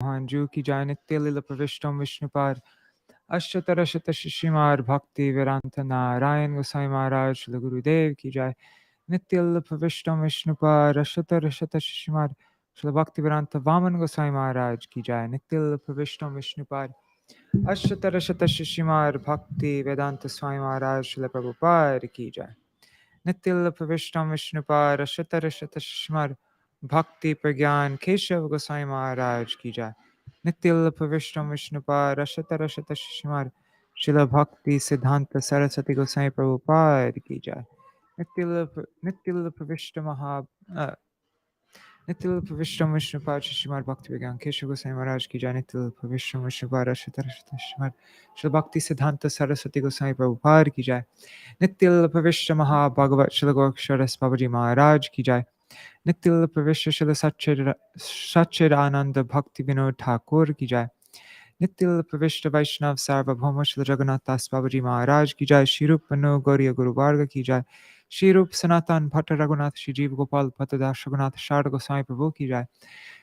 Hanju ki jai Nitya Lila Pravishtam Vishnupad Ashtatara Shata Shishimar Bhakti Vedanta Narayan Gosai Maharaj Shri Gurudev ki jai Nitya Lila Pravishtam Vishnupad Ashtatara Shata Shishimar Shri Bhakti Vedanta Vaman Gosai Maharaj ki jai Nitya Lila Pravishtam Vishnupad Ashtatara Shata Shishimar Bhakti Vedanta Swami Maharaj Shri Prabhupada ki jai Nitya Pravishtam Vishnupad Ashatara Shatashmar Bhakti Pragyan Keshav Gosai Maharaj ki jai Nitya Pravishtam Vishnupad Ashatara Shatashmar Shila Bhakti Siddhanta Saraswati Gosai Prabhupada ki jai Nitya Pravishtam Nitil Pravishtam Vishnupad Shishimar Bhakti Vigyan Keshav Gosai Maharaj ki jai Nitil Pravishtam Vishnupad Ashatara Shatashmar Shila Bhakti Siddhanta Saraswati Gosai Prabhupada ki jai Nitil Pravishta Maha Bhagavat Shila Gorksharas Babaji Maharaj ki jai Nitil Pravishta Shila Satchid Ananda Bhakti Vinod Thakur ki jai Nitil Pravishta Vaishnav Sarvabhauma Shila Jagannath Das Babaji Maharaj ki jai Shri Panu Gauriya Guru Varga ki jai Shri Rup Sanatan Bhatta Raghunath Shri Jeev Gopal Bhatta Das Raghunath Sharda Goswami Prabhu ki jai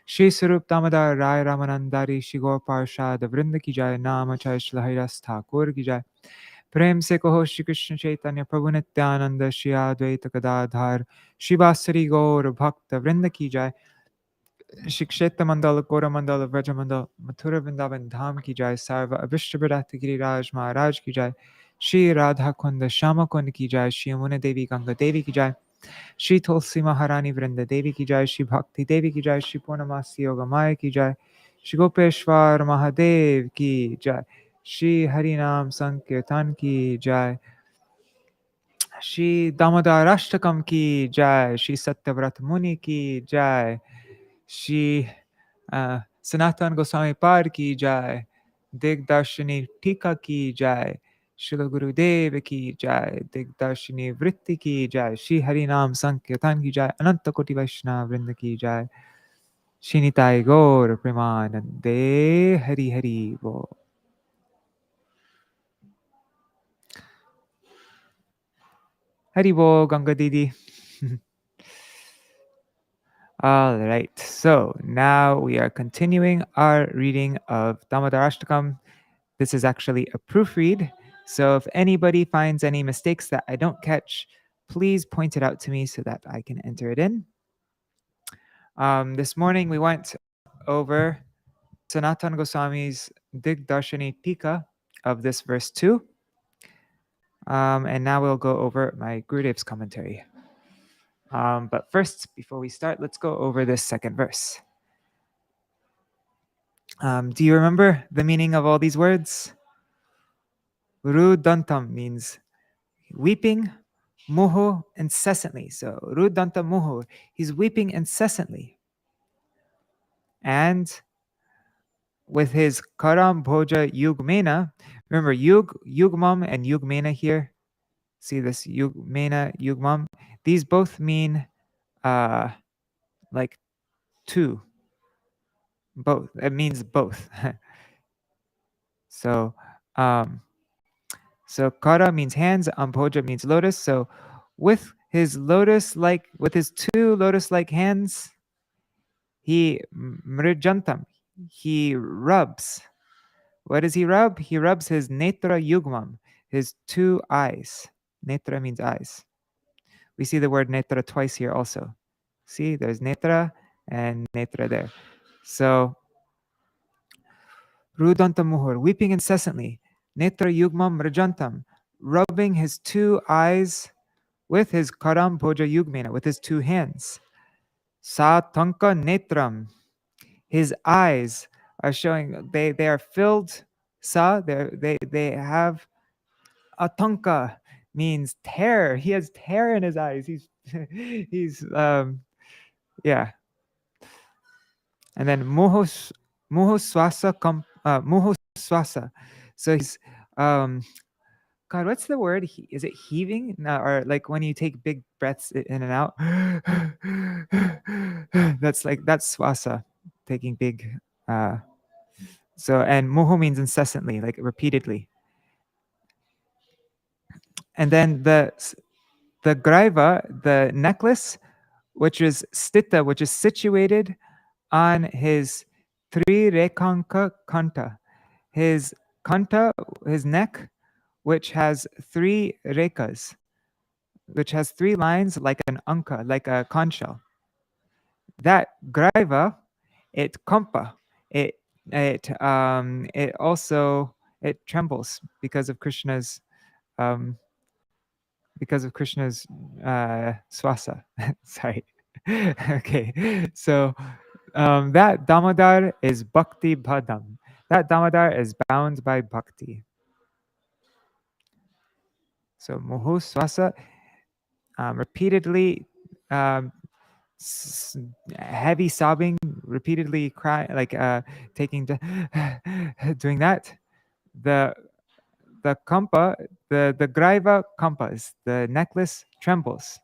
Shri Sarup Damodar Rai Ramanandari Shri Gaur Parshad Vrinda ki jai Nama Chai Shila Haridas Thakur ki jai प्रेम से कहो श्री कृष्ण चैतन्य प्रभु नित्यानंद श्री अद्वैत गदाधर शिवासरी गौर भक्त वृंद की जाय श्री क्षेत्र मंडल गौर मंडल व्रज मंडल मथुरा वृंदावन धाम की जाय सर्व अभिष्ट विराट गिरिराज महाराज की जाय श्री राधा कुंद श्याम कुंद की जाय श्री यमुना देवी गंगा देवी की जाय श्री तुलसी महारानी वृंद देवी की जाय श्री भक्ति देवी की जाय श्री पूर्णमासी योगमाया की जाय श्री गोपेश्वर महादेव की जाय श्री हरिनाम संकीर्तन की जय श्री दामोदराष्टकम की जय श्री सत्यव्रत मुनि की जय श्री सनातन गोस्वामी पाद की जय दिग्दर्शिनी-टीका की जय श्री गुरुदेव की जय दिग्दर्शिनी-वृत्ति की जय श्री हरिनाम संकीर्तन की जय अनंत कोटि वैष्णव वृंद की जय श्री निताई गौर प्रेमानंदे हरि हरि बोल Haribo, Ganga Didi. All right, so now we are continuing our reading of Dāmodarāṣṭakam. This is actually a proofread, so if anybody finds any mistakes that I don't catch, please point it out to me so that I can enter it in. This morning we went over Sanatana Goswami's Dig-darśinī-vṛtti of this verse 2. And now we'll go over my Gurudev's commentary. But first, before we start, let's go over this second verse. Do you remember the meaning of all these words? Rudantam means weeping, muho, incessantly. So rudantam muho, he's weeping incessantly. And with his karam bhoja yugmena, remember yugmam and yugmena here. See this yugmena, yugmam. These both mean like two. Both. It means both. So kara means hands, ambhoja means lotus. So with his two lotus-like hands, he mrijantam, he rubs. What does he rub? He rubs his netra yugmam, his two eyes. Netra means eyes. We see the word netra twice here also. See, there's netra and netra there. So Rudantam muhur, weeping incessantly. Netra yugmam mrijantam, rubbing his two eyes with his karam bhoja yugmena, with his two hands. Sa tanka netram, his eyes are showing, they are filled. Sa, they have atanka, means terror. He has terror in his eyes. He's yeah. And then muho swasa. So he's God, what's the word? Is it heaving? No, or like when you take big breaths in and out? That's swasa, taking big. So, and moho means incessantly, like repeatedly. And then the graiva, the necklace, which is stita, which is situated on his Trirekanka Kanta. His kanta, his neck, which has 3 rekas, which has 3 lines like an anka, like a conch shell. That graiva, it kampa, it also it trembles um, because of Krishna's swasa. Sorry. Okay, so that Damodar is bhakti bhadam. That Damodar is bound by bhakti. So muhu swasa, repeatedly um, heavy sobbing, repeatedly cry, like taking doing that. The kampa, the graiva kampas, the necklace trembles,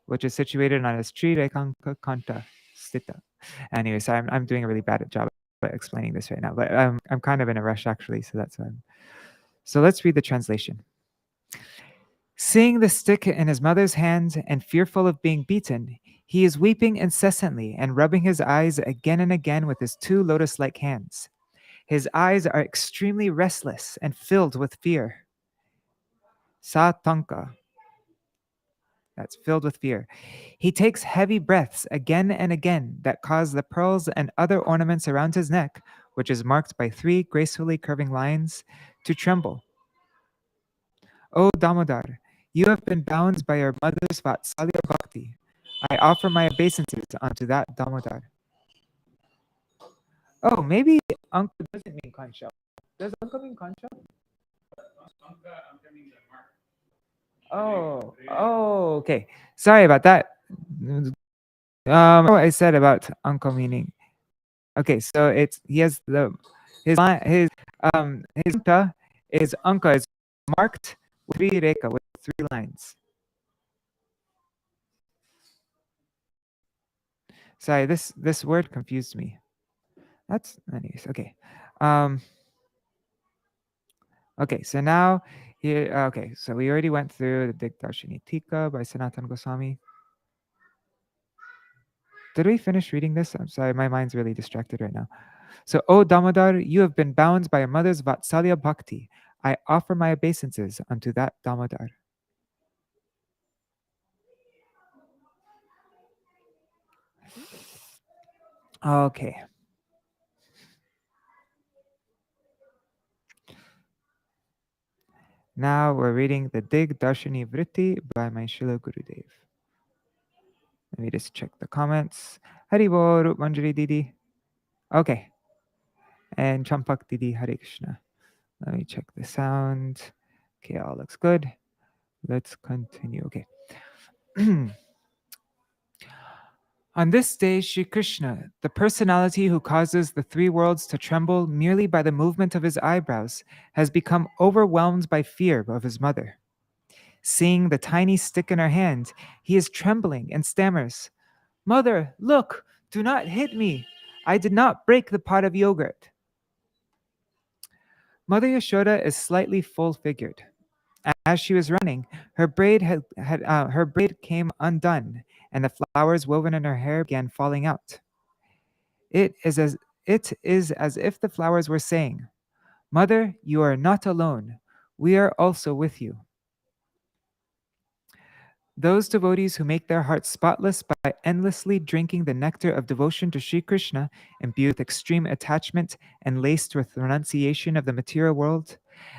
which is situated on his Trirekanka Kanta Stita. Anyway, so I'm doing a really bad job at explaining this right now, but I'm kind of in a rush actually, so that's why. So let's read the translation. Seeing the stick in his mother's hand and fearful of being beaten, he is weeping incessantly and rubbing his eyes again and again with his 2 lotus-like hands. His eyes are extremely restless and filled with fear. Satanka. That's filled with fear. He takes heavy breaths again and again that cause the pearls and other ornaments around his neck, which is marked by 3 gracefully curving lines, to tremble. O Damodar, you have been bound by your mother's Vatsalya Bhakti. I offer my obeisances unto that Damodar. Oh, maybe uncle doesn't mean Kancha. Does uncle mean Kancha? Oh, okay. Sorry about that. What I said about uncle meaning. Okay, so it's he has his anka is marked with 3 reka, with 3 lines. Sorry, this word confused me. That's anyways, okay. Okay, so now here, okay, so we already went through the Dig-darśinī-vṛtti by Sanatana Goswami. Did we finish reading this? I'm sorry, my mind's really distracted right now. So, O Damodar, you have been bound by your mother's Vatsalya Bhakti. I offer my obeisances unto that Damodar. Okay. Now we're reading the Dig-darśinī-vṛtti by my Śrīla Gurudeva. Let me just check the comments. Haribol, Rup Manjari Didi. Okay. And Champak Didi, Hare Krishna. Let me check the sound. Okay, all looks good. Let's continue. Okay. On this day, Sri Krishna, the personality who causes the 3 worlds to tremble merely by the movement of his eyebrows, has become overwhelmed by fear of his mother. Seeing the tiny stick in her hand, he is trembling and stammers, "Mother, look, do not hit me. I did not break the pot of yogurt." Mother Yashoda is slightly full-figured. As she was running, her braid came undone, and the flowers woven in her hair began falling out. It is as if the flowers were saying, "Mother, you are not alone. We are also with you." Those devotees who make their hearts spotless by endlessly drinking the nectar of devotion to Sri Krishna, imbued with extreme attachment and laced with renunciation of the material world,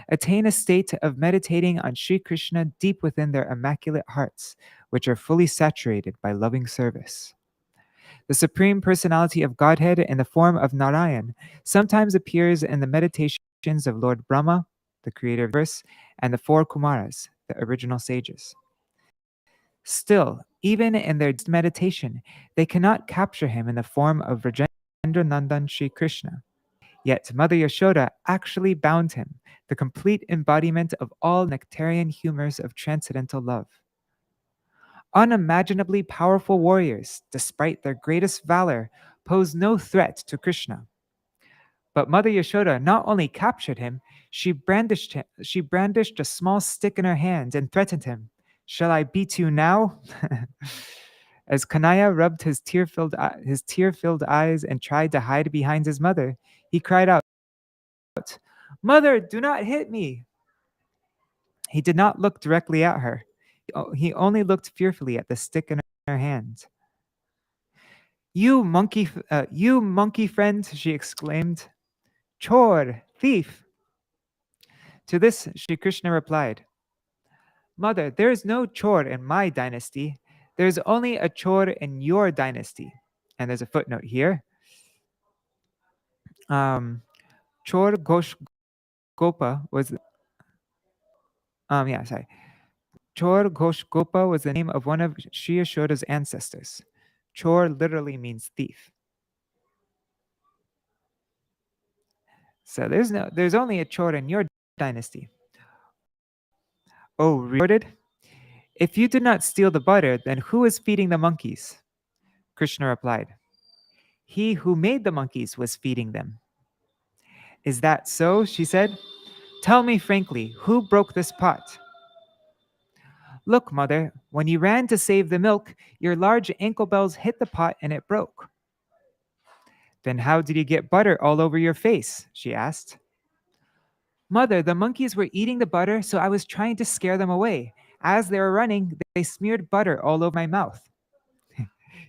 attain a state of meditating on Sri Krishna deep within their immaculate hearts, which are fully saturated by loving service. The Supreme Personality of Godhead in the form of Narayan sometimes appears in the meditations of Lord Brahma, the creator of the universe, and the 4 Kumaras, the original sages. Still, even in their meditation, they cannot capture him in the form of Rajendra Nandan Sri Krishna. Yet Mother Yashoda actually bound him, the complete embodiment of all nectarian humors of transcendental love. Unimaginably powerful warriors, despite their greatest valor, pose no threat to Krishna. But Mother Yashoda not only captured him, she brandished a small stick in her hand and threatened him. "Shall I beat you now?" As Kanaya rubbed his tear-filled eyes and tried to hide behind his mother, he cried out, "Mother, do not hit me!" He did not look directly at her. He only looked fearfully at the stick in her hand. You monkey friend," she exclaimed. "Chor, thief." To this, Shri Krishna replied, "Mother, there is no chor in my dynasty. There is only a chor in your dynasty." And there's a footnote here. Chor Ghosh Gopa was, Chor Ghosh Gopa was the name of one of Sri Yashoda's ancestors. Chor literally means thief. So there's only a chor in your dynasty. Oh, retorted, "If you did not steal the butter, then who is feeding the monkeys?" Krishna replied, "He who made the monkeys was feeding them." "Is that so?" she said. "Tell me frankly, who broke this pot?" "Look, mother, when you ran to save the milk, your large ankle bells hit the pot and it broke." "Then how did you get butter all over your face?" she asked. "Mother, the monkeys were eating the butter, so I was trying to scare them away. As they were running, they smeared butter all over my mouth."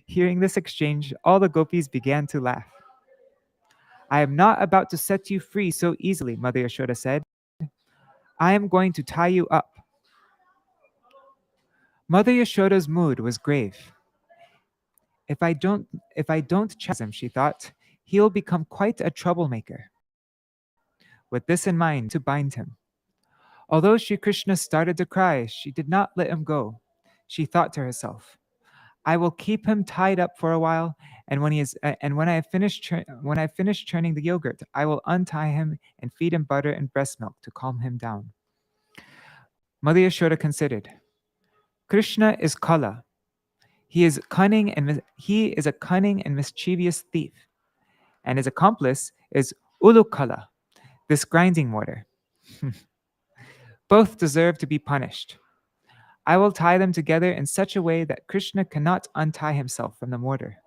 Hearing this exchange, all the gopis began to laugh. "I am not about to set you free so easily," Mother Yashoda said. "I am going to tie you up." Mother Yashoda's mood was grave. If I don't chastise him," she thought, "he'll become quite a troublemaker." With this in mind, to bind him. Although Shri Krishna started to cry, she did not let him go. She thought to herself, "I will keep him tied up for a while, and when I finish churning the yogurt, I will untie him and feed him butter and breast milk to calm him down." Mother Yashoda considered, Krishna is Kala. He is a cunning and mischievous thief, and his accomplice is Ulukala, this grinding mortar. Both deserve to be punished. I will tie them together in such a way that Krishna cannot untie himself from the mortar.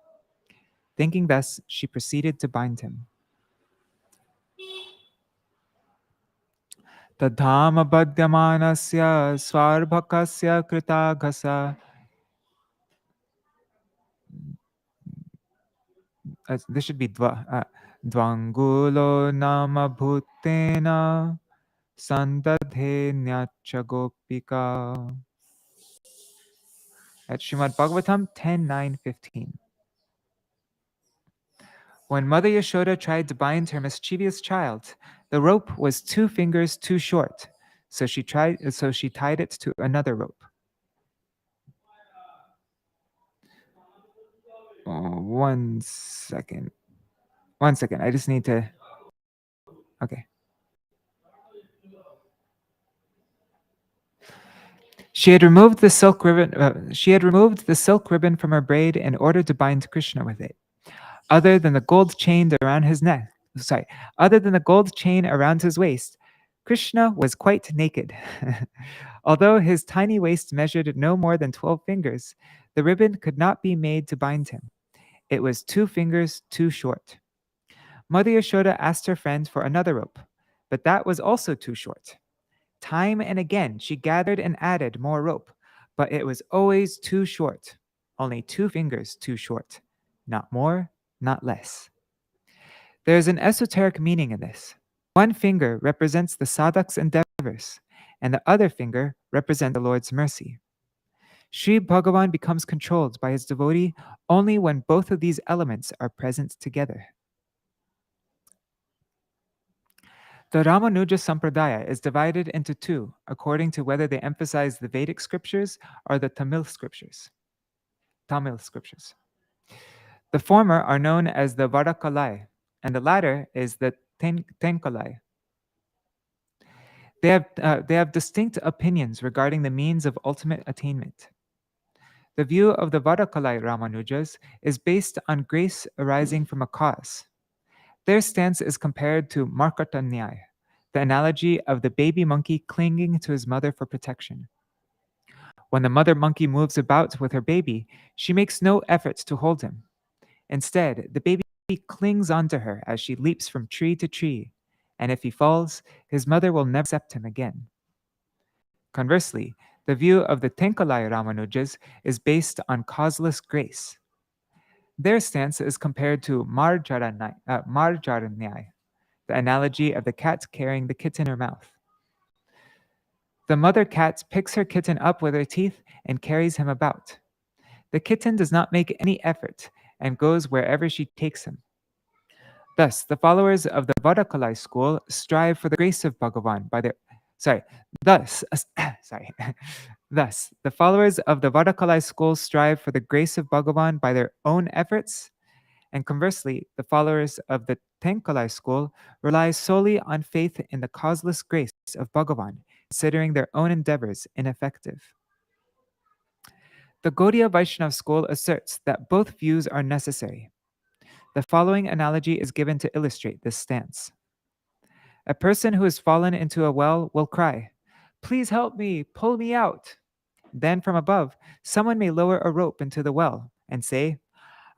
Thinking thus, she proceeded to bind him. Tadhama badhyamanasya svarbhakasya kritagasa. This should be dvangulo nama bhutena sandadhe nyacha gopika. That's Srimad Bhagavatam 10:9-15. When Mother Yashoda tried to bind her mischievous child, the rope was 2 fingers too short, so she tied it to another rope. Oh, 1 second. 1 second. I just need to. Okay. She had removed the silk ribbon. She had removed the silk ribbon from her braid in order to bind Krishna with it. Other than the gold chain around his waist, Krishna was quite naked. Although his tiny waist measured no more than 12 fingers, the ribbon could not be made to bind him. It was 2 fingers too short. Mother Yashoda asked her friend for another rope, but that was also too short. Time and again, she gathered and added more rope, but it was always too short. Only 2 fingers too short. Not more, not less. There is an esoteric meaning in this. One finger represents the sadhak's endeavors, and the other finger represents the Lord's mercy. Sri Bhagavan becomes controlled by his devotee only when both of these elements are present together. The Ramanuja Sampradaya is divided into 2 according to whether they emphasize the Vedic scriptures or the Tamil scriptures. The former are known as the Varakalai, and the latter is the Tenkalai. They have distinct opinions regarding the means of ultimate attainment. The view of the Varakalai Ramanujas is based on grace arising from a cause. Their stance is compared to Markatanyaya, the analogy of the baby monkey clinging to his mother for protection. When the mother monkey moves about with her baby, she makes no effort to hold him. Instead, the baby clings onto her as she leaps from tree to tree, and if he falls, his mother will never accept him again. Conversely, the view of the Tenkalaya Ramanujas is based on causeless grace. Their stance is compared to Marjaranyai, the analogy of the cat carrying the kitten in her mouth. The mother cat picks her kitten up with her teeth and carries him about. The kitten does not make any effort and goes wherever she takes him. Thus, the followers of the Vadakalai school strive for the grace of Bhagavan by their Thus, the followers of the Vadakalai school strive for the grace of Bhagavan by their own efforts, and conversely, the followers of the Tenkalai school rely solely on faith in the causeless grace of Bhagavan, considering their own endeavors ineffective. The Gaudiya Vaishnava school asserts that both views are necessary. The following analogy is given to illustrate this stance. A person who has fallen into a well will cry, "Please help me, pull me out." Then from above, someone may lower a rope into the well and say,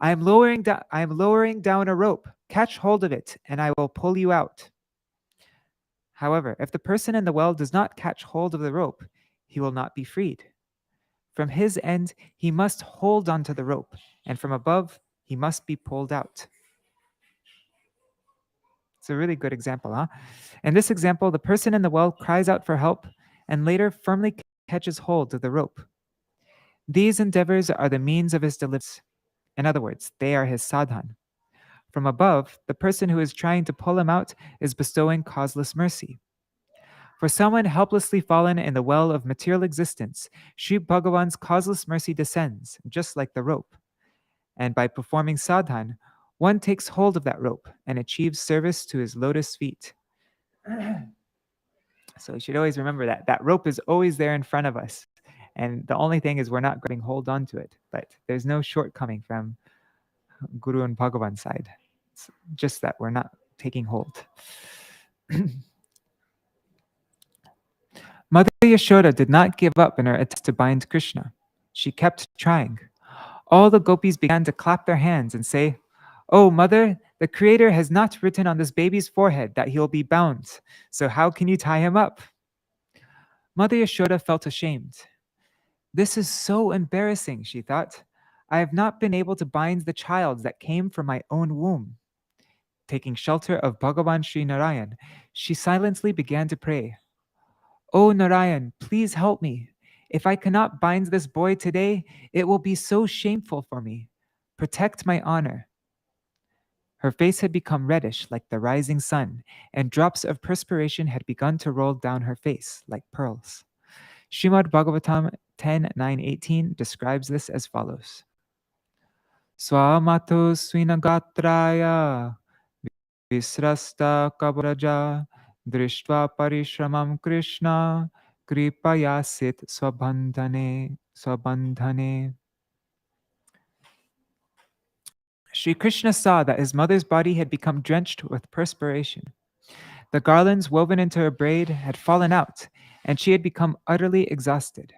I am lowering down a rope. Catch hold of it, and I will pull you out." However, if the person in the well does not catch hold of the rope, he will not be freed. From his end, he must hold onto the rope, and from above, he must be pulled out. It's a really good example, huh? In this example, the person in the well cries out for help and later firmly catches hold of the rope. These endeavors are the means of his deliverance. In other words, they are his sadhan. From above, the person who is trying to pull him out is bestowing causeless mercy. For someone helplessly fallen in the well of material existence, Sri Bhagavan's causeless mercy descends, just like the rope. And by performing sadhan, one takes hold of that rope and achieves service to his lotus feet. So you should always remember that. That rope is always there in front of us. And the only thing is we're not grabbing hold onto it. But there's no shortcoming from Guru and Bhagavan's side. It's just that we're not taking hold. Mother Yashoda did not give up in her attempt to bind Krishna. She kept trying. All the gopis began to clap their hands and say, "Oh, mother, the Creator has not written on this baby's forehead that he'll be bound, so how can you tie him up?" Mother Yashoda felt ashamed. "This is so embarrassing," she thought. "I have not been able to bind the child that came from my own womb." Taking shelter of Bhagavan Sri Narayan, she silently began to pray. "Oh Narayan, please help me. If I cannot bind this boy today, it will be so shameful for me. Protect my honor." Her face had become reddish like the rising sun, and drops of perspiration had begun to roll down her face like pearls. Srimad Bhagavatam 10:9-18 describes this as follows. Swamato swinagatraya visrasta kabaraja drishtva parishramam Krishna kripayasit swabandhane. Sri Krishna saw that his mother's body had become drenched with perspiration. The garlands woven into her braid had fallen out, and she had become utterly exhausted.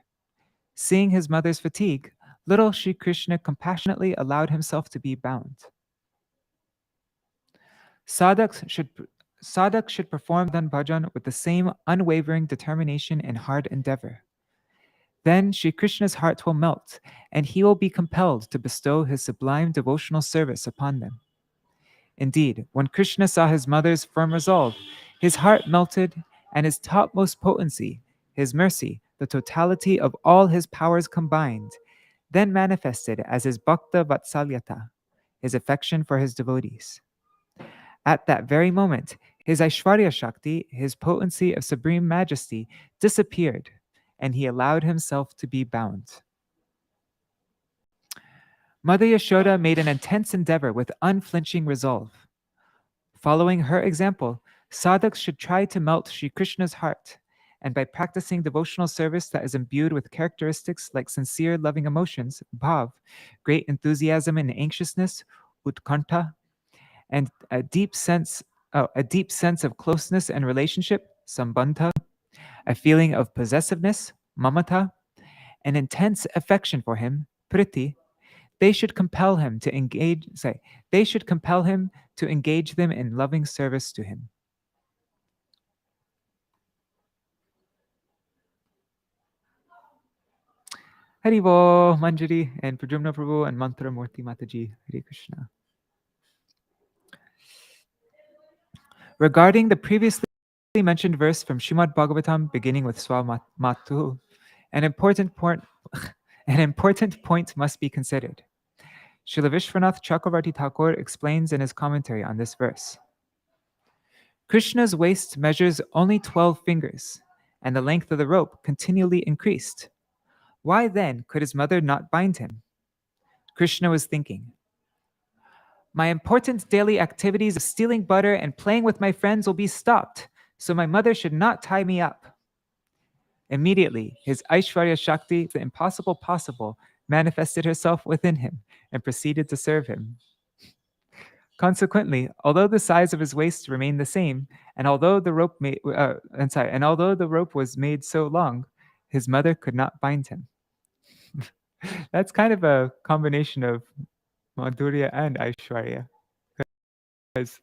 Seeing his mother's fatigue, little Sri Krishna compassionately allowed himself to be bound. Sadhaks should perform Dhan Bhajan with the same unwavering determination and hard endeavor. Then Sri Krishna's heart will melt, and he will be compelled to bestow his sublime devotional service upon them. Indeed, when Krishna saw his mother's firm resolve, his heart melted, and his topmost potency, his mercy, the totality of all his powers combined, then manifested as his bhakta vatsalyata, his affection for his devotees. At that very moment, his Aishwarya Shakti, his potency of supreme majesty, disappeared, and he allowed himself to be bound. Mother Yashoda made an intense endeavor with unflinching resolve. Following her example, sadhaks should try to melt Sri Krishna's heart, and by practicing devotional service that is imbued with characteristics like sincere loving emotions, bhav, great enthusiasm and anxiousness, utkanta, and a deep sense of closeness and relationship, sambandha, a feeling of possessiveness, mamata, an intense affection for him, vritti, they should compel him to engage them in loving service to him. Haribo, Manjari, and Pradyumna Prabhu, and Mantra Murti Mataji. Hare Krishna. Regarding the previously mentioned verse from Srimad Bhagavatam beginning with Swamatu, an important point must be considered. Śrīla Vishwanath Chakravarti Thakur explains in his commentary on this verse. Krishna's waist measures only 12 fingers, and the length of the rope continually increased. Why then could his mother not bind him? Krishna was thinking, my important daily activities of stealing butter and playing with my friends will be stopped, so my mother should not tie me up. Immediately, his Aishwarya Shakti, the impossible possible, manifested herself within him and proceeded to serve him. Consequently, although the size of his waist remained the same, and although the rope was made so long, his mother could not bind him. That's kind of a combination of Madhurya and Aishwarya. Because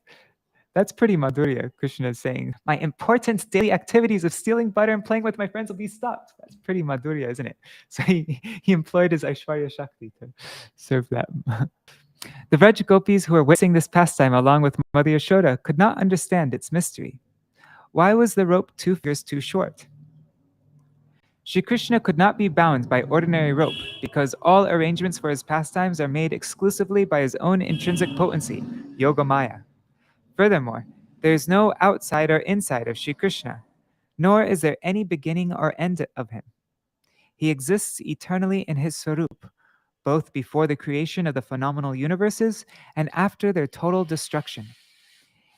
that's pretty Madhurya. Krishna is saying, my important daily activities of stealing butter and playing with my friends will be stopped. That's pretty Madhurya, isn't it? So he employed his Aishwarya Shakti to serve that. The Vraj gopis who were witnessing this pastime along with Mother Yashoda could not understand its mystery. Why was the rope 2 fingers too short? Shri Krishna could not be bound by ordinary rope because all arrangements for his pastimes are made exclusively by his own intrinsic potency, Yoga Maya. Furthermore, there is no outside or inside of Shri Krishna, nor is there any beginning or end of him. He exists eternally in his Swarup, both before the creation of the phenomenal universes and after their total destruction.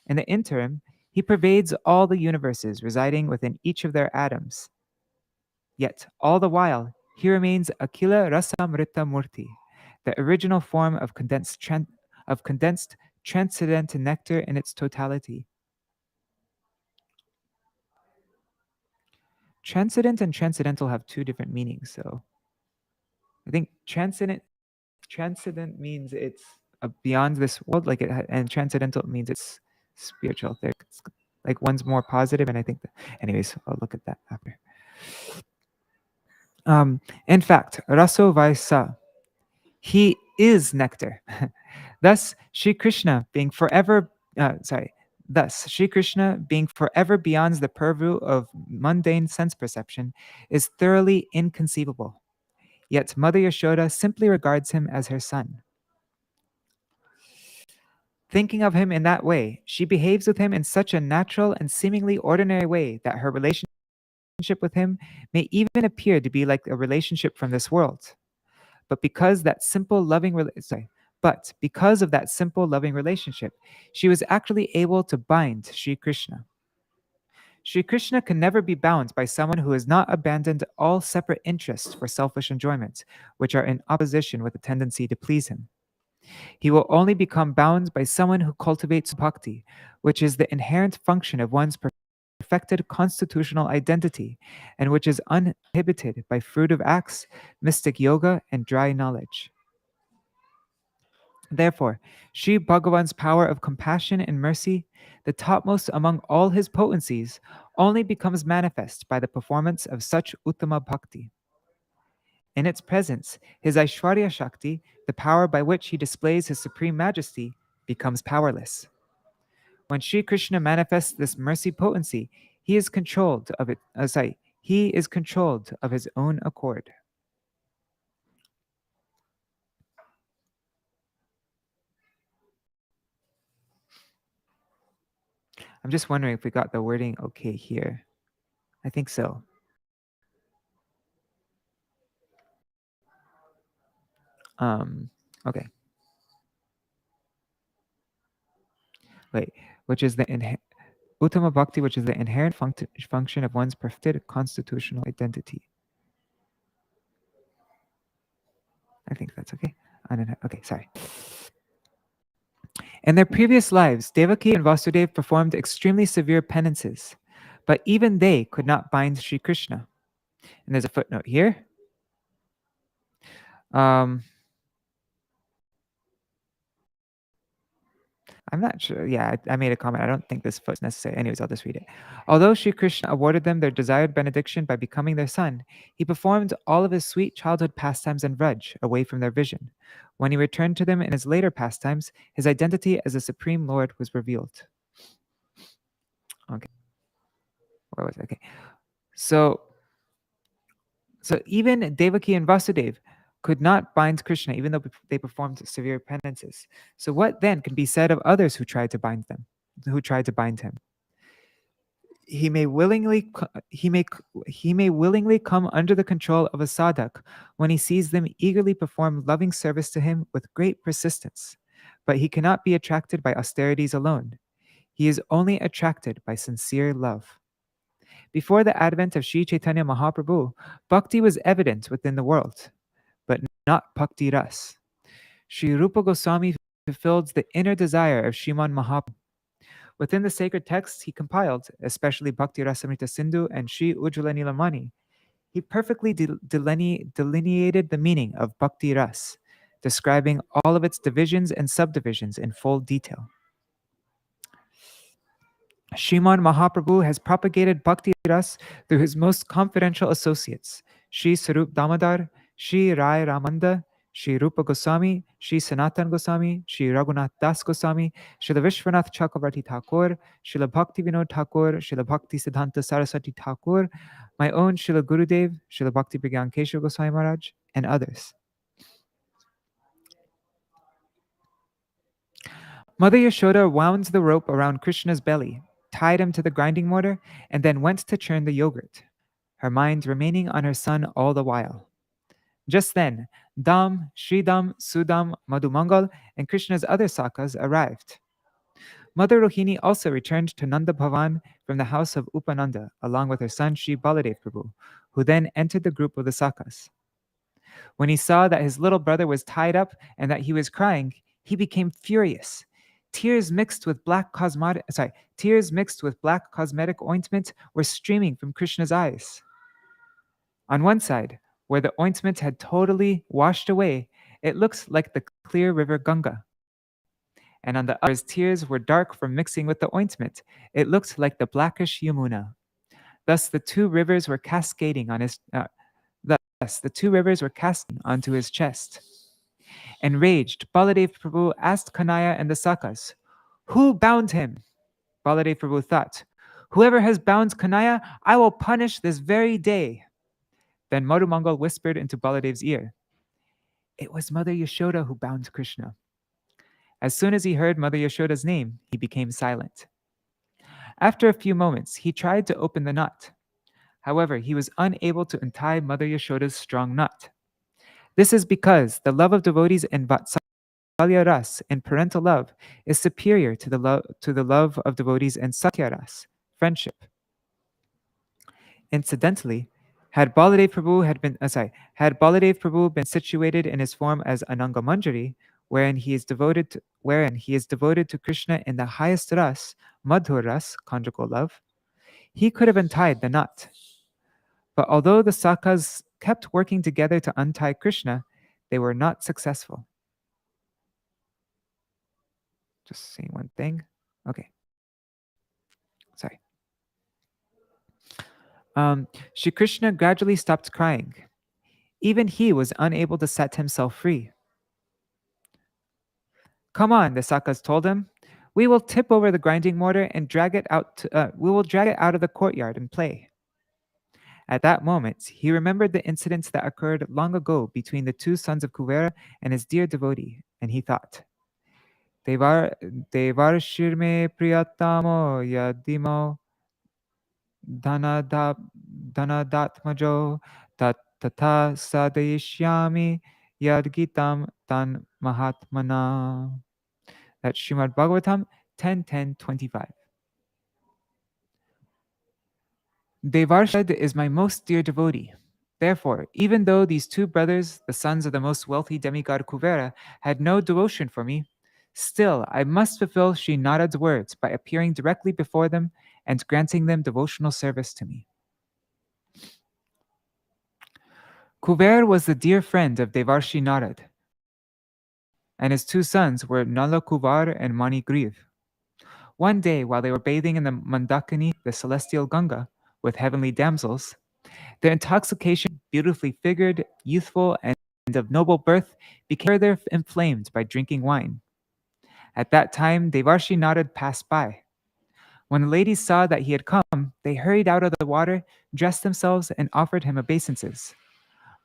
In the interim, he pervades all the universes residing within each of their atoms. Yet, all the while, he remains Akila Rasamrita Murti, the original form of condensed transcendental nectar in its totality. Transcendent and transcendental have 2 different meanings. So I think transcendent means it's beyond this world, and transcendental means it's spiritual. It's like one's more positive, and I think anyways, I'll look at that after. In fact, Raso Vaisa, he is nectar. Thus, Shri Krishna being forever beyond the purview of mundane sense perception is thoroughly inconceivable. Yet Mother Yashoda simply regards him as her son. Thinking of him in that way, she behaves with him in such a natural and seemingly ordinary way that her relationship with him may even appear to be like a relationship from this world. But because of that simple loving relationship, she was actually able to bind Shri Krishna. Shri Krishna can never be bound by someone who has not abandoned all separate interests for selfish enjoyment, which are in opposition with the tendency to please him. He will only become bound by someone who cultivates bhakti, which is the inherent function of one's perfected constitutional identity, and which is uninhibited by fruitive acts, mystic yoga, and dry knowledge. Therefore, Sri Bhagavan's power of compassion and mercy, the topmost among all his potencies, only becomes manifest by the performance of such Uttama Bhakti. In its presence, his Aishwarya Shakti, the power by which he displays his supreme majesty, becomes powerless. When Sri Krishna manifests this mercy potency, he is controlled of his own accord. I'm just wondering if we got the wording okay here. I think so. Okay. Wait, which is the Uttama Bhakti, which is the inherent function of one's perfected constitutional identity. I think that's okay. Okay, sorry. In their previous lives, Devaki and Vasudeva performed extremely severe penances, but even they could not bind Sri Krishna. And there's a footnote here. Um, I'm not sure. Yeah, I made a comment. I don't think this foot's necessary. Anyways, I'll just read it. Although Sri Krishna awarded them their desired benediction by becoming their son, he performed all of his sweet childhood pastimes and vraj away from their vision. When he returned to them in his later pastimes, his identity as the Supreme Lord was revealed. Okay, where was I? Okay, so even Devaki and Vasudev could not bind Krishna, even though they performed severe penances. So what then can be said of others who tried to bind them, who tried to bind him? He may willingly come under the control of a sadhak when he sees them eagerly perform loving service to him with great persistence, but he cannot be attracted by austerities alone. He is only attracted by sincere love. Before the advent of Sri Chaitanya Mahaprabhu, bhakti was evident within the world, but not bhakti ras. Sri Rupa Goswami fulfilled the inner desire of Sriman Mahaprabhu. Within the sacred texts he compiled, especially Bhakti Rasamrita Sindhu and Sri Ujjvala Nilamani, he perfectly delineated the meaning of Bhakti Ras, describing all of its divisions and subdivisions in full detail. Sriman Mahaprabhu has propagated Bhakti Ras through his most confidential associates, Sri Sarup Damodar, Sri Rai Ramanda, Sri Rupa Goswami, Sri Sanatan Goswami, Sri Raghunath Das Goswami, Srila Vishwanath Chakravarti Thakur, Srila Bhakti Vinod Thakur, Srila Bhakti Siddhanta Saraswati Thakur, my own Srila Gurudev, Srila Bhakti Pragyan Keshav Goswami Maharaj, and others. Mother Yashoda wound the rope around Krishna's belly, tied him to the grinding mortar, and then went to churn the yogurt, her mind remaining on her son all the while. Just then, Dam, Sridam, Sudam, Madhumangal, and Krishna's other sakas arrived. Mother Rohini also returned to Nanda Bhavan from the house of Upananda, along with her son Sri Baladev Prabhu, who then entered the group of the sakas. When he saw that his little brother was tied up and that he was crying, he became furious. Tears mixed with black cosmetic ointment were streaming from Krishna's eyes. On one side, where the ointment had totally washed away, it looked like the clear river Ganga. And on the other, his tears were dark from mixing with the ointment. It looked like the blackish Yamuna. Thus the two rivers were cascading onto his chest. Enraged, Baladev Prabhu asked Kanaya and the Sakas, "Who bound him?" Baladev Prabhu thought, "Whoever has bound Kanaya, I will punish this very day." Then Madhumangal whispered into Baladev's ear, "It was Mother Yashoda who bound Krishna." As soon as he heard Mother Yashoda's name, he became silent. After a few moments, he tried to open the knot. However, he was unable to untie Mother Yashoda's strong knot. This is because the love of devotees in Vatsalya Ras, in parental love, is superior to the love of devotees in Sakhya Ras, friendship. Incidentally, had Baladev Prabhu been situated in his form as Ananga Manjari, wherein he is devoted to Krishna in the highest ras, Madhur Ras, conjugal love, he could have untied the knot. But although the Sakas kept working together to untie Krishna, they were not successful. Just seeing one thing. Okay. Sorry. Shri Krishna gradually stopped crying. Even he was unable to set himself free. "Come on," the Sakas told him. "We will tip over the grinding mortar and drag it out. We will drag it out of the courtyard and play." At that moment, he remembered the incidents that occurred long ago between the two sons of Kuvera and his dear devotee, and he thought, "Devarshirme priyatamo yadimo dhanadatmajo tata sadayishyami yadgitam tan mahatmana." That's Srimad Bhagavatam 10:10-25. Devarshad is my most dear devotee. Therefore, even though these two brothers, the sons of the most wealthy demigod Kuvera, had no devotion for me, still I must fulfill Sri Narad's words by appearing directly before them and granting them devotional service to me. Kuber was the dear friend of Devarshi Narad, and his two sons were Nala Kuvar and Manigriv. One day, while they were bathing in the Mandakini, the celestial Ganga, with heavenly damsels, their intoxication, beautifully figured, youthful, and of noble birth, became further inflamed by drinking wine. At that time, Devarshi Narad passed by. When the ladies saw that he had come, they hurried out of the water, dressed themselves, and offered him obeisances.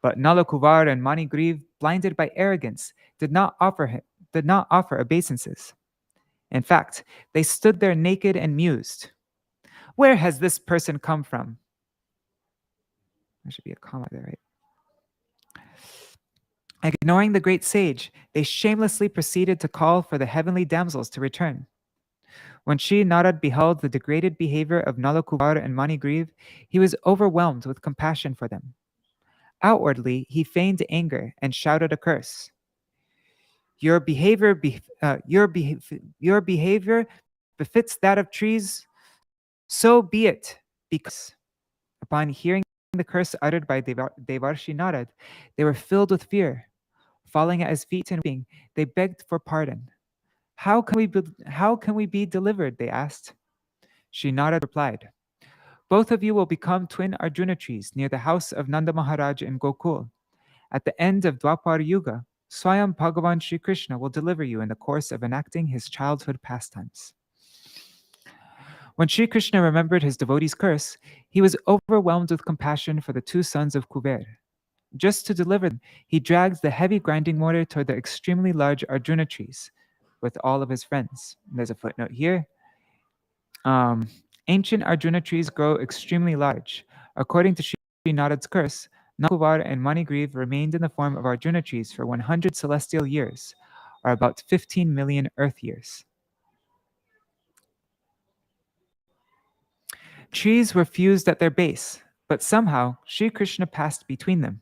But Nalakuvar and Manigriv, blinded by arrogance, did not offer obeisances. In fact, they stood there naked and mused. Where has this person come from? There should be a comma there, right? Ignoring the great sage, they shamelessly proceeded to call for the heavenly damsels to return. When Sri Narad beheld the degraded behavior of Nalakuvar and Manigriv, he was overwhelmed with compassion for them. Outwardly, he feigned anger and shouted a curse. Your behavior befits that of trees. So be it. Because upon hearing the curse uttered by Devarshi Narad, they were filled with fear. Falling at his feet and weeping, they begged for pardon. How can we be delivered? They asked. Shri Narad replied, both of you will become twin Arjuna trees near the house of Nanda Maharaj in Gokul. At the end of Dwapar Yuga, Swayam Bhagavan Shri Krishna will deliver you in the course of enacting his childhood pastimes. When Shri Krishna remembered his devotee's curse, he was overwhelmed with compassion for the two sons of Kuber. Just to deliver them, he dragged the heavy grinding mortar toward the extremely large Arjuna trees with all of his friends. And there's a footnote here. Ancient Arjuna trees grow extremely large. According to Sri Narad's curse, Nalakuvar and Manigriv remained in the form of Arjuna trees for 100 celestial years, or about 15 million earth years. Trees were fused at their base, but somehow Sri Krishna passed between them.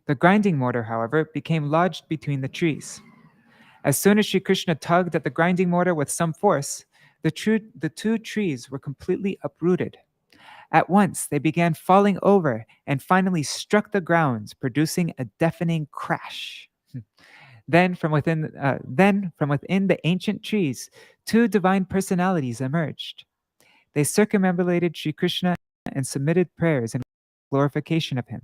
The grinding mortar, however, became lodged between the trees. As soon as Sri Krishna tugged at the grinding mortar with some force, the two trees were completely uprooted. At once, they began falling over and finally struck the ground, producing a deafening crash. Then from within the ancient trees, two divine personalities emerged. They circumambulated Sri Krishna and submitted prayers in glorification of him.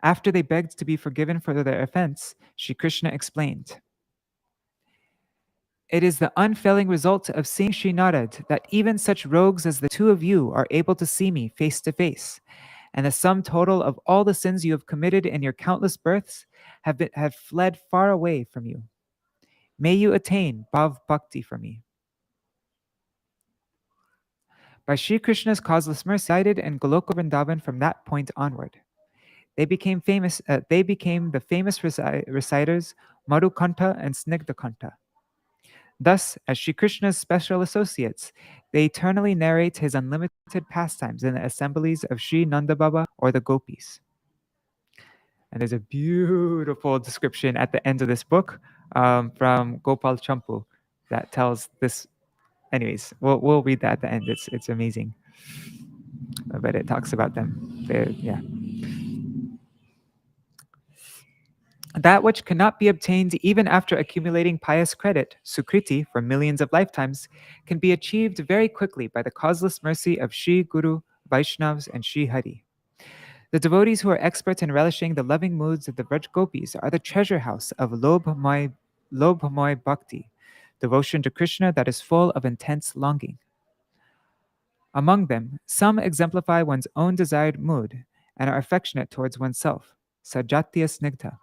After they begged to be forgiven for their offense, Sri Krishna explained, it is the unfailing result of seeing Sri Narad that even such rogues as the two of you are able to see me face to face, and the sum total of all the sins you have committed in your countless births have fled far away from you. May you attain Bhav Bhakti for me. By Sri Krishna's causeless mercy, guided in Goloka Vrindavan from that point onward. They became the famous reciters Madhukanta and Snigdhakanta. Thus, as Sri Krishna's special associates, they eternally narrate his unlimited pastimes in the assemblies of Sri Nanda Baba or the Gopis. And there's a beautiful description at the end of this book from Gopal Champu that tells this. Anyways, we'll read that at the end. It's amazing. But it talks about them. Yeah. That which cannot be obtained even after accumulating pious credit, sukriti, for millions of lifetimes, can be achieved very quickly by the causeless mercy of Sri Guru, Vaishnavas, and Sri Hari. The devotees who are experts in relishing the loving moods of the Vraj Gopis are the treasure house of Lobhamoy Bhakti, devotion to Krishna that is full of intense longing. Among them, some exemplify one's own desired mood and are affectionate towards oneself, Sajatya Snigdha.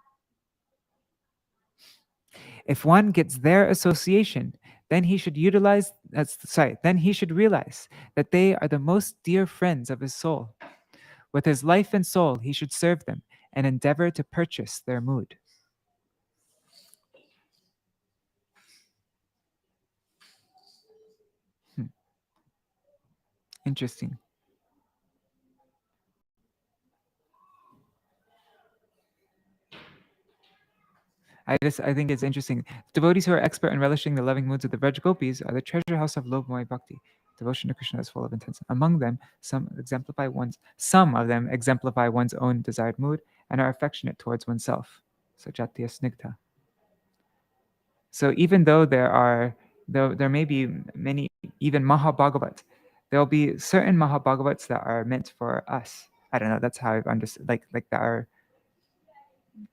If one gets their association, then he should realize that they are the most dear friends of his soul. With his life and soul, he should serve them and endeavor to purchase their mood. Interesting. I think it's interesting. Devotees who are expert in relishing the loving moods of the Vraj Gopis are the treasure house of Lobhamoy Bhakti. Devotion to Krishna is full of intense. Among them, some of them exemplify one's own desired mood and are affectionate towards oneself. So Jatya Snigdha. So even though there may be many, even Mahabhagavat, there'll be certain Mahabhagavats that are meant for us. I don't know. That's how I've understood. Like that are.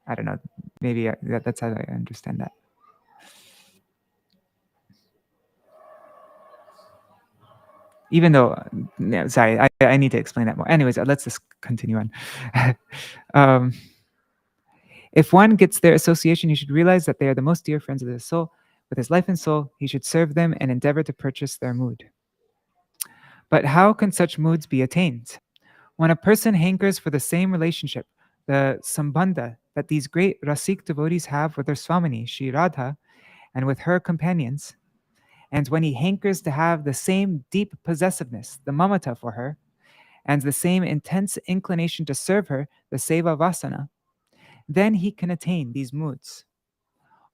I don't know. Maybe that's how I understand that. Even though, sorry, I need to explain that more. Anyways, let's just continue on. If one gets their association, he should realize that they are the most dear friends of his soul. With his life and soul, he should serve them and endeavor to purchase their mood. But how can such moods be attained? When a person hankers for the same relationship, the sambandha that these great Rasik devotees have with their Swamini, Shri Radha, and with her companions, and when he hankers to have the same deep possessiveness, the mamata for her, and the same intense inclination to serve her, the seva vasana, then he can attain these moods.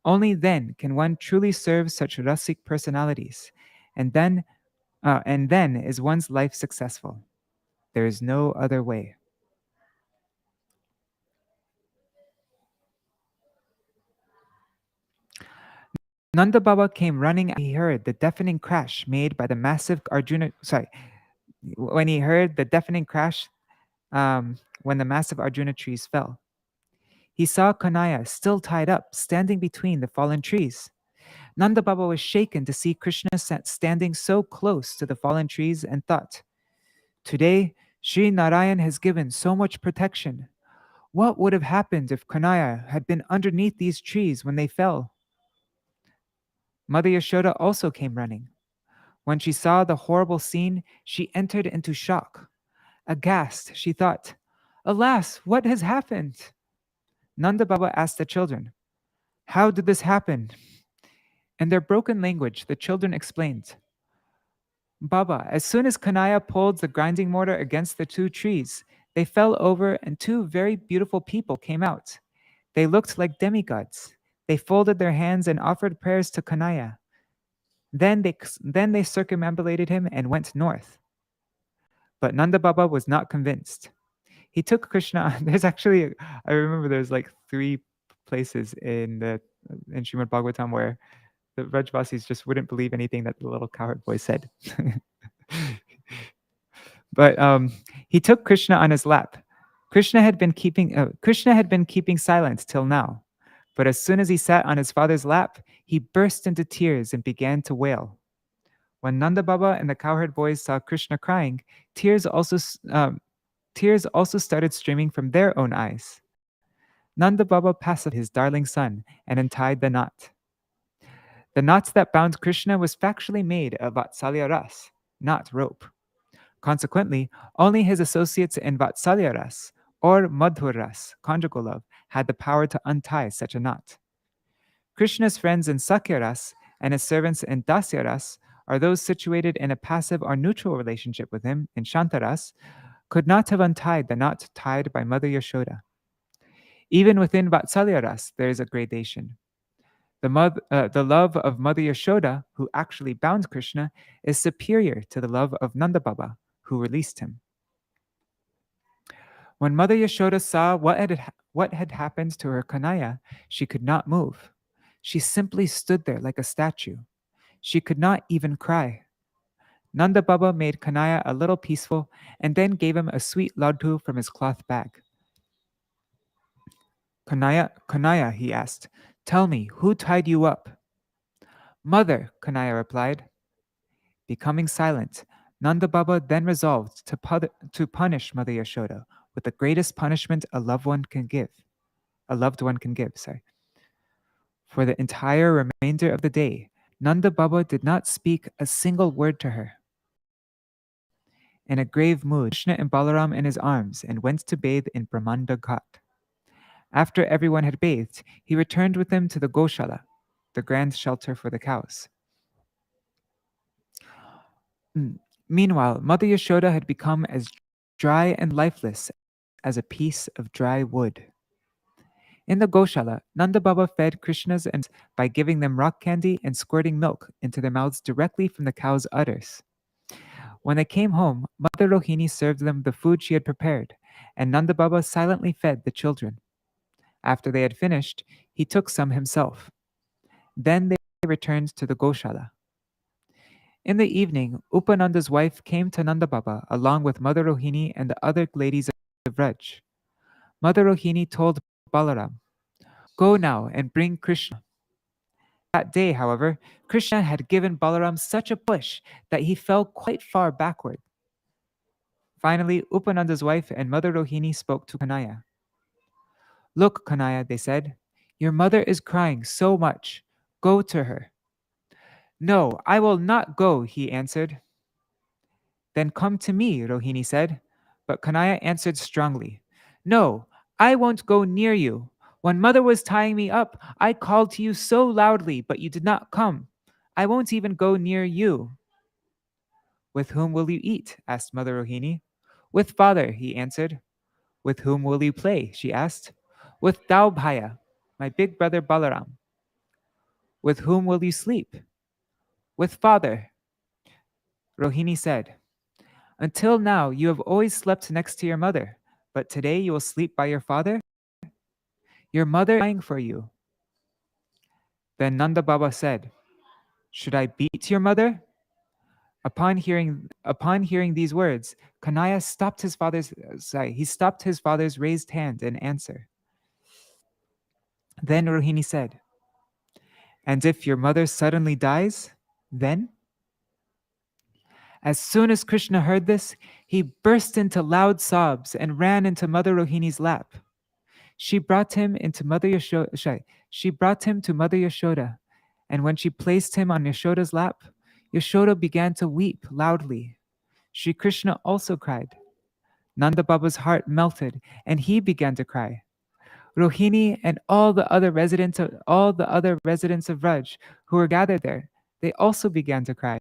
Only then can one truly serve such Rasik personalities, and then is one's life successful. There is no other way. Nanda Baba came running after he heard the deafening crash made by the massive Arjuna. When he heard the deafening crash when the massive Arjuna trees fell. He saw Kanaya still tied up, standing between the fallen trees. Nanda Baba was shaken to see Krishna standing so close to the fallen trees and thought, "Today, Sri Narayan has given so much protection. What would have happened if Kanaya had been underneath these trees when they fell?" Mother Yashoda also came running. When she saw the horrible scene, she entered into shock. Aghast, she thought, "Alas, what has happened?" Nanda Baba asked the children, "How did this happen?" In their broken language, the children explained, "Baba, as soon as Kanaya pulled the grinding mortar against the two trees, they fell over and two very beautiful people came out. They looked like demigods. They folded their hands and offered prayers to Kanaya. Then they circumambulated him and went north." But Nanda Baba was not convinced. He took Krishna. I remember there's like 3 places in Srimad Bhagavatam where the Vrajvasis just wouldn't believe anything that the little cowherd boy said. But he took Krishna on his lap. Krishna had been keeping silent till now. But as soon as he sat on his father's lap, he burst into tears and began to wail. When Nanda Baba and the cowherd boys saw Krishna crying, tears also started streaming from their own eyes. Nanda Baba pacified his darling son and untied the knot. The knot that bound Krishna was factually made of Vatsalya Ras, not rope. Consequently, only his associates in Vatsalya Ras or Madhur Ras, conjugal love, had the power to untie such a knot. Krishna's friends in Sakya Ras and his servants in Dasya Ras, or those situated in a passive or neutral relationship with him in Shantaras, could not have untied the knot tied by Mother Yashoda. Even within Vatsalya Ras, there is a gradation. The love of Mother Yashoda, who actually bound Krishna, is superior to the love of Nanda Baba, who released him. When Mother Yashoda saw what had happened to her Kanaya, she could not move. She simply stood there like a statue. She could not even cry. Nanda Baba made Kanaya a little peaceful and then gave him a sweet laddu from his cloth bag. Kanaya, he asked, "Tell me, who tied you up?" "Mother," Kanaya replied. Becoming silent, Nanda Baba then resolved to punish Mother Yashoda with the greatest punishment a loved one can give. For the entire remainder of the day, Nanda Baba did not speak a single word to her. In a grave mood, Krishna and Balaram in his arms and went to bathe in Brahmanda Ghat. After everyone had bathed, he returned with them to the Goshala, the grand shelter for the cows. Meanwhile, Mother Yashoda had become as dry and lifeless as a piece of dry wood. In the Goshala, Nanda Baba fed Krishna's and by giving them rock candy and squirting milk into their mouths directly from the cow's udders. When they came home, Mother Rohini served them the food she had prepared, and Nanda Baba silently fed the children. After they had finished, he took some himself. Then they returned to the Goshala. In the evening, Upananda's wife came to Nanda Baba along with Mother Rohini and the other ladies of Raj. Mother Rohini told Balaram, "Go now and bring Krishna." That day, however, Krishna had given Balaram such a push that he fell quite far backward. Finally, Upananda's wife and Mother Rohini spoke to Kanaya. "Look, Kanaya," they said, "your mother is crying so much. Go to her." "No, I will not go," he answered. "Then come to me," Rohini said. But Kanaya answered strongly, "No, I won't go near you. When mother was tying me up, I called to you so loudly, but you did not come. I won't even go near you." "With whom will you eat?" asked Mother Rohini. "With father," he answered. "With whom will you play?" she asked. "With Daubhaya, my big brother Balaram." "With whom will you sleep?" "With father." Rohini said, "Until now, you have always slept next to your mother, but today you will sleep by your father? Your mother is crying for you." Then Nanda Baba said, "Should I beat your mother?" Upon hearing these words, Kanaya stopped his father's raised hand in answer. Then Rohini said, "And if your mother suddenly dies, then?" As soon as Krishna heard this, he burst into loud sobs and ran into Mother Rohini's lap. She brought him to Mother Yashoda, and when she placed him on Yashoda's lap, Yashoda began to weep loudly. Shri Krishna also cried. Nanda Baba's heart melted, and he began to cry. Rohini and all the other residents of Raj who were gathered there, they also began to cry.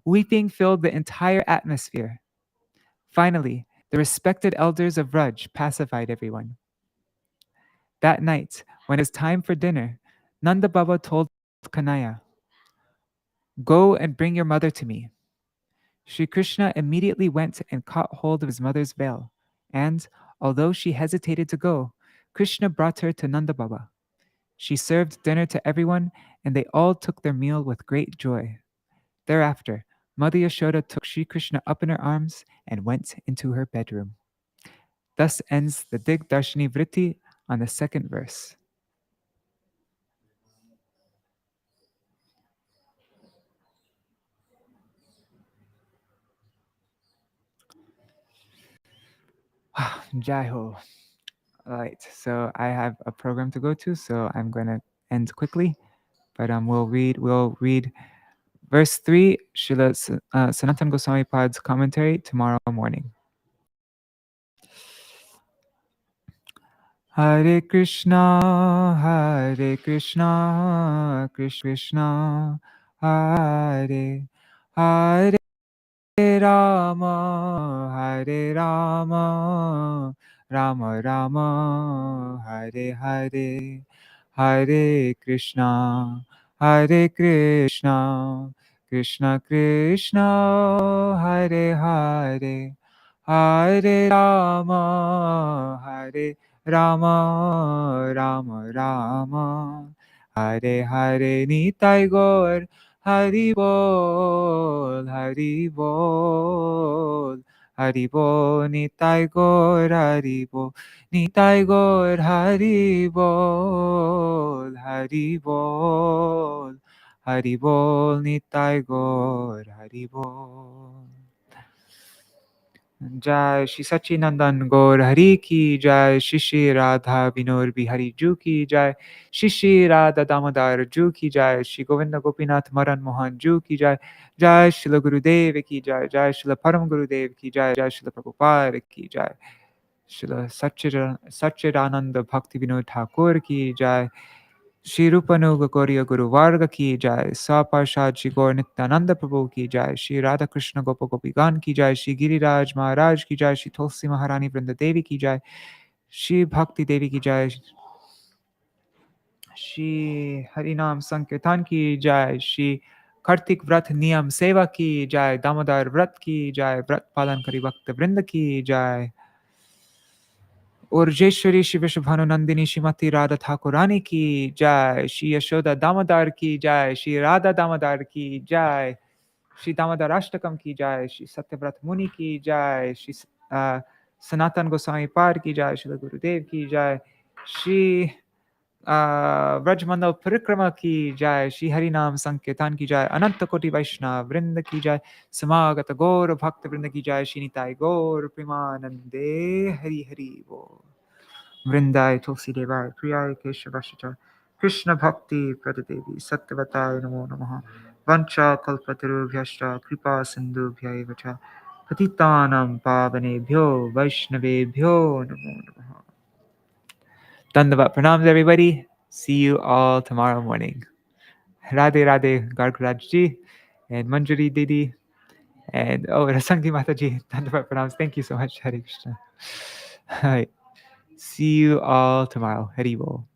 Weeping filled the entire atmosphere. Finally, the respected elders of Raj pacified everyone. That night, when it was time for dinner, Nanda Baba told Kanaya, "Go and bring your mother to me." Sri Krishna immediately went and caught hold of his mother's veil, and, although she hesitated to go, Krishna brought her to Nanda Baba. She served dinner to everyone, and they all took their meal with great joy. Thereafter, Mother Yashoda took Sri Krishna up in her arms and went into her bedroom. Thus ends the Dig-darśinī-vṛtti on the second verse. Jai Ho. All right, so I have a program to go to, so I'm going to end quickly. But we'll read verse 3, Srila Sanatana Goswami Pad's commentary tomorrow morning. Hare Krishna, Krishna Krishna, Hare Hare Hare Rama, Rama Rama, Hare Hare, Hare Krishna, Krishna Krishna, Hare Hare, Hare Rama, Hare Rama, Rama Rama, Hare Hare. Nitai Gaur Hari Bol, Hari Bol, Hari Bol, Nitai Gaur Hari Bol, Nitai Gaur Hari Bol, Hari Bol, Hari Bol, Nitai Gaur Hari Bol. जय श्री सच्चिनंदन गौर हरि की जय, श्री श्री राधा विनोद बिहारी जू की जय, श्री श्री राधा दामोदर जू की जय, श्री गोविंद गोपीनाथ मदन मोहन जू की जय, जय श्री गुरुदेव की जय, जय श्री परम गुरुदेव की जय, जय श्री प्रभुपाद की जय, श्री सच्चिदानंद भक्ति विनोद ठाकुर की जय, श्री रूपानुग गौरिय गुरुवर्ग की जय, सपार्षद श्री गौर नित्यानंद प्रभु की जय, श्री राधा कृष्ण गोप गोपीगण की जय, श्री गिरिराज महाराज की जय, श्री तुलसी महारानी वृंद देवी की जय, श्री भक्ति देवी की जय, श्री हरिनाम संकीर्तन की जय, श्री कार्तिक व्रत नियम सेवा की जय, दामोदर व्रत की जय, व्रत पालन करी भक्त वृंद की जय। उर्जेश्वरी श्री विश्वभानु नंदिनी श्रीमती राधा ठाकुरानी की जय, श्री यशोदा दामोदर की जय, श्री राधा दामोदर की जय, श्री दामोदराष्टकम की जय, श्री सत्यव्रत मुनि की जय, श्री सनातन गोसाई पार की जय, श्री गुरुदेव की जय, श्री व्रजमंडल परिक्रमा की जय, श्री हरि नाम संकीर्तन की जय, अनंत कोटि वैष्णव वृंद की जय, समागत गौर भक्त वृंद की जय, श्री निताय गौर प्रेमानंदे हरि हरि बोल। वृंदाय तुलसी देवाय प्रियाय केशवाय कृष्ण भक्ति प्रददेवी सत्यवताय नमो नमः। वंचा कल्पतरुभ्यश्च कृपा सिन्धुभ्यैव च पतितानां पावनेभ्यो वैष्णवेभ्यो नमो नमः। Dandavat pranams, everybody. See you all tomorrow morning. Radhe Radhe Gargaraj ji and Manjari Didi and Rasangi Mataji. Dandavat pranams. Thank you so much. Hare Krishna. Hi. See you all tomorrow. Hari Bol.